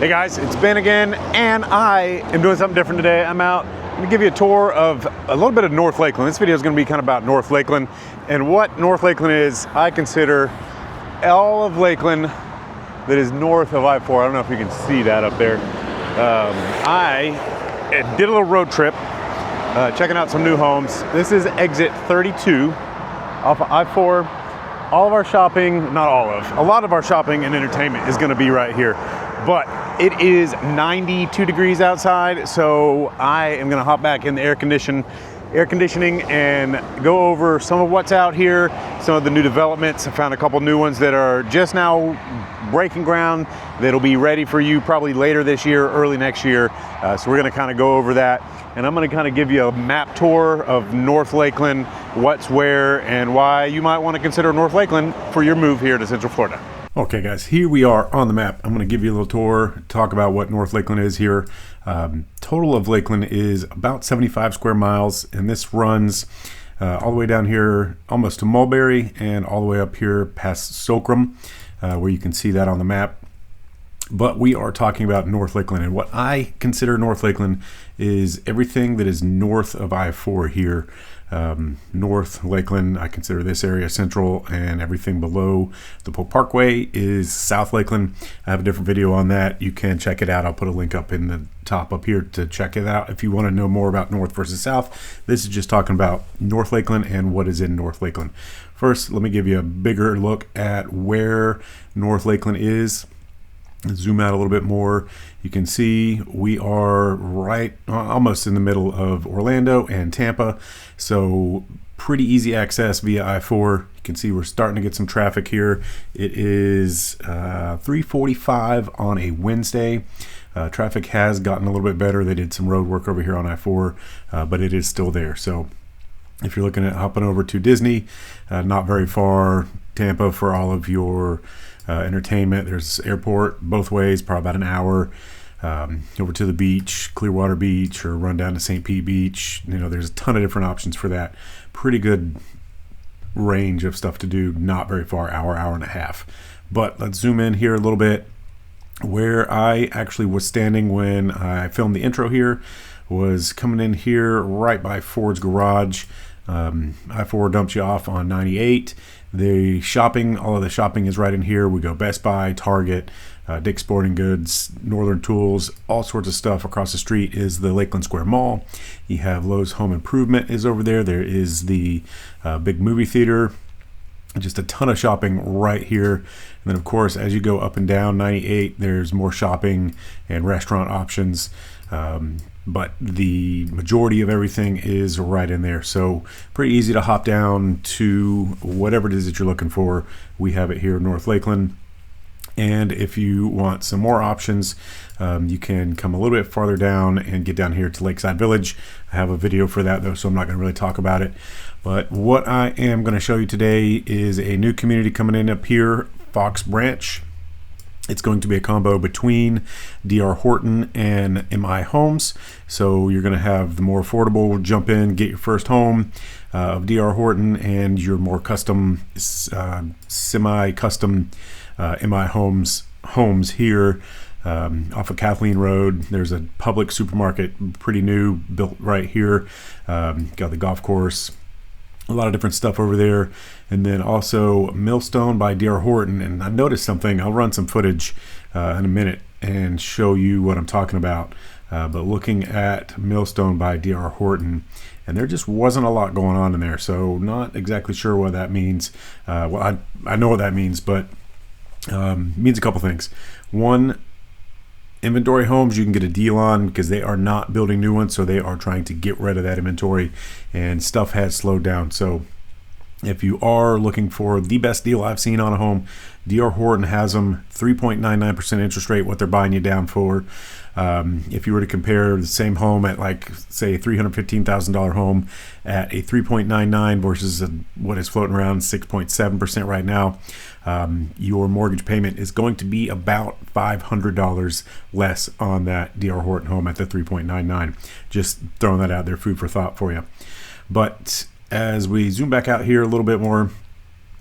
Hey guys, it's Ben again, and I am doing something different today. I'm out. I'm gonna give you a tour of a little bit of North Lakeland. This video is gonna be kind of about North Lakeland, and what North Lakeland is. I consider all of Lakeland that is north of I-4. I don't know if you can see that up there. I did a little road trip, checking out some new homes. This is exit 32 off of I-4. All of our shopping, not all of, a lot of our shopping and entertainment is gonna be right here. But it is 92 degrees outside, so I am gonna hop back in the air conditioning and go over some of what's out here, some of the new developments. I found a couple new ones that are just now breaking ground that'll be ready for you probably later this year, early next year. So we're gonna kind of go over that, and I'm gonna kind of give you a map tour of North Lakeland, what's where, and why you might want to consider North Lakeland for your move here to Central Florida. Okay guys, here we are on the map. I'm going to give you a little tour, talk about what North Lakeland is here. Total of Lakeland is about 75 square miles, and this runs all the way down here almost to Mulberry and all the way up here past Socrum, where you can see that on the map. But we are talking about North Lakeland, and what I consider North Lakeland is everything that is north of I-4 here. North Lakeland, I consider this area central, and everything below the Polk Parkway is South Lakeland. I have a different video on that. You can check it out. I'll put a link up in the top up here to check it out if you want to know more about North versus South. This is just talking about North Lakeland and what is in North Lakeland. First, let me give you a bigger look at where North Lakeland is. Zoom out a little bit more. You can see we are right almost in the middle of Orlando and Tampa, so pretty easy access via I-4. You can see we're starting to get some traffic here. It is 3:45 on a Wednesday. Traffic has gotten a little bit better. They did some road work over here on I-4, but it is still there. So if you're looking at hopping over to Disney, not very far. Tampa for all of your entertainment. There's airport both ways, probably about an hour. Over to the beach, Clearwater Beach, or run down to St. Pete Beach. You know, there's a ton of different options for that. Pretty good range of stuff to do, not very far, hour and a half. But let's zoom in here a little bit. Where I actually was standing when I filmed the intro here was coming in here right by Ford's garage. I-4 dumps you off on 98. The shopping, all of the shopping is right in here. We go Best Buy, Target, Dick's Sporting Goods, Northern Tools, all sorts of stuff. Across the street is the Lakeland Square Mall. You have Lowe's Home Improvement is over there. There is the big movie theater. Just a ton of shopping right here. And then of course, as you go up and down 98, there's more shopping and restaurant options. But the majority of everything is right in there. So pretty easy to hop down to whatever it is that you're looking for. We have it here in North Lakeland. And if you want some more options, you can come a little bit farther down and get down here to Lakeside Village. I have a video for that though, so I'm not going to really talk about it. But what I am going to show you today is a new community coming in up here, Fox Branch. It's going to be a combo between D.R. Horton and M.I. Homes. So you're going to have the more affordable jump in, get your first home of D.R. Horton, and your more custom, semi-custom M.I. homes here off of Kathleen Road. There's a Publix supermarket, pretty new, built right here. Got the golf course. A lot of different stuff over there. And then also Millstone by D.R. Horton. And I noticed something. I'll run some footage in a minute and show you what I'm talking about. But looking at Millstone by D.R. Horton, and there just wasn't a lot going on in there. So not exactly sure what that means. Well, I know what that means, but means a couple things. One, inventory homes you can get a deal on because they are not building new ones, so they are trying to get rid of that inventory, and stuff has slowed down. So if you are looking for the best deal I've seen on a home, D.R. Horton has them 3.99% interest rate, what they're buying you down for. If you were to compare the same home at, like, say, a $315,000 home at a 3.99 versus what is floating around 6.7% right now, your mortgage payment is going to be about $500 less on that D.R. Horton home at the 3.99. Just throwing that out there, food for thought for you. But as we zoom back out here a little bit more,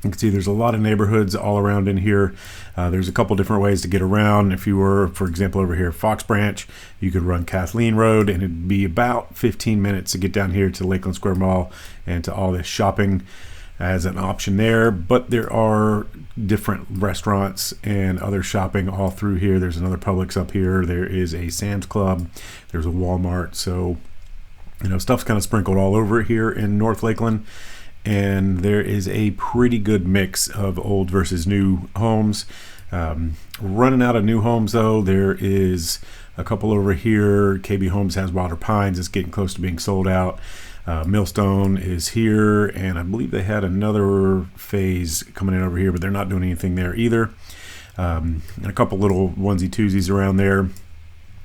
You can see there's a lot of neighborhoods all around in here. There's a couple different ways to get around. If you were, for example, over here, Fox Branch, you could run Kathleen Road, and it'd be about 15 minutes to get down here to Lakeland Square Mall and to all this shopping as an option there. But there are different restaurants and other shopping all through here. There's another Publix up here. There is a Sam's Club. There's a Walmart. So, you know, stuff's kind of sprinkled all over here in North Lakeland. And there is a pretty good mix of old versus new homes. Running out of new homes though. There is a couple over here. KB Homes has Wilder Pines. It's getting close to being sold out. Millstone is here, and I believe they had another phase coming in over here, but they're not doing anything there either. And a couple little onesie twosies around there.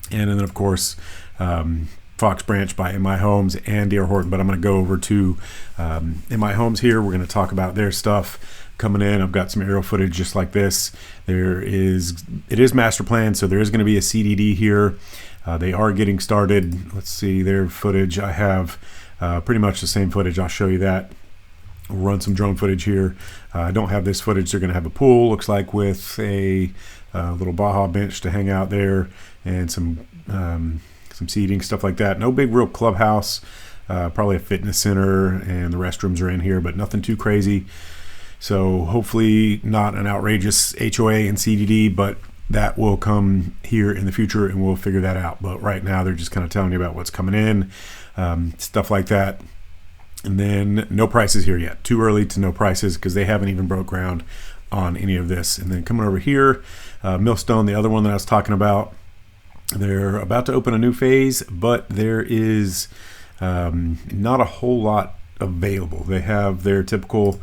And then of course, Fox Branch by MI Homes and D.R. Horton. But I'm going to go over to MI Homes here. We're going to talk about their stuff coming in. I've got some aerial footage just like this. It is master plan, so there is going to be a CDD here. They are getting started. Let's see their footage. I have pretty much the same footage. I'll show you that. We'll run some drone footage here. I don't have this footage. They're going to have a pool, looks like, with a little Baja bench to hang out there, and some seating, stuff like that. No big real clubhouse, probably a fitness center, and the restrooms are in here, but nothing too crazy. So hopefully not an outrageous HOA and CDD, but that will come here in the future, and we'll figure that out. But right now they're just kind of telling you about what's coming in, stuff like that. And then no prices here yet. Too early to know prices because they haven't even broke ground on any of this. And then coming over here, Millstone, the other one that I was talking about, they're about to open a new phase, but there is not a whole lot available. They have their typical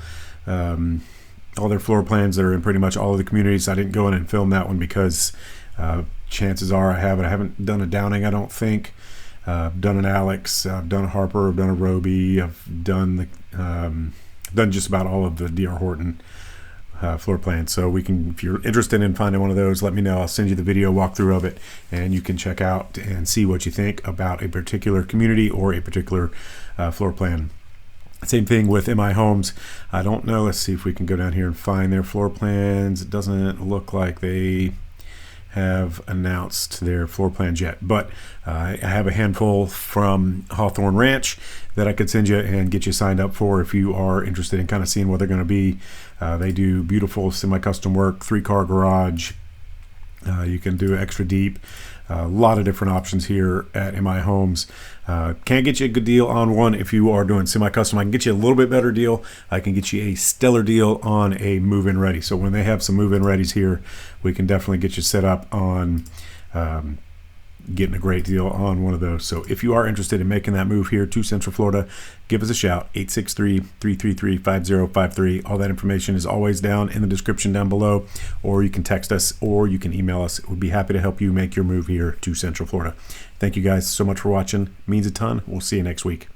all their floor plans that are in pretty much all of the communities. I didn't go in and film that one because chances are I haven't done a Downing, I don't think. I've done an Alex, I've done a Harper, I've done a Roby, I've done just about all of the D.R. Horton floor plans. So we can, if you're interested in finding one of those, let me know. I'll send you the video walkthrough of it, and you can check out and see what you think about a particular community or a particular floor plan. Same thing with MI Homes. I don't know. Let's see if we can go down here and find their floor plans. It doesn't look like they have announced their floor plans yet, but I have a handful from Hawthorne Ranch that I could send you and get you signed up for if you are interested in kind of seeing what they're going to be. They do beautiful semi-custom work, 3-car garage. You can do extra deep. A lot of different options here at MI Homes. Can't get you a good deal on one if you are doing semi-custom. I can get you a little bit better deal. I can get you a stellar deal on a move-in ready. So when they have some move-in readies here, we can definitely get you set up on getting a great deal on one of those. So if you are interested in making that move here to Central Florida, give us a shout, 863-333-5053. All that information is always down in the description down below, or you can text us or you can email us. We'd be happy to help you make your move here to Central Florida. Thank you guys so much for watching. It means a ton. We'll see you next week.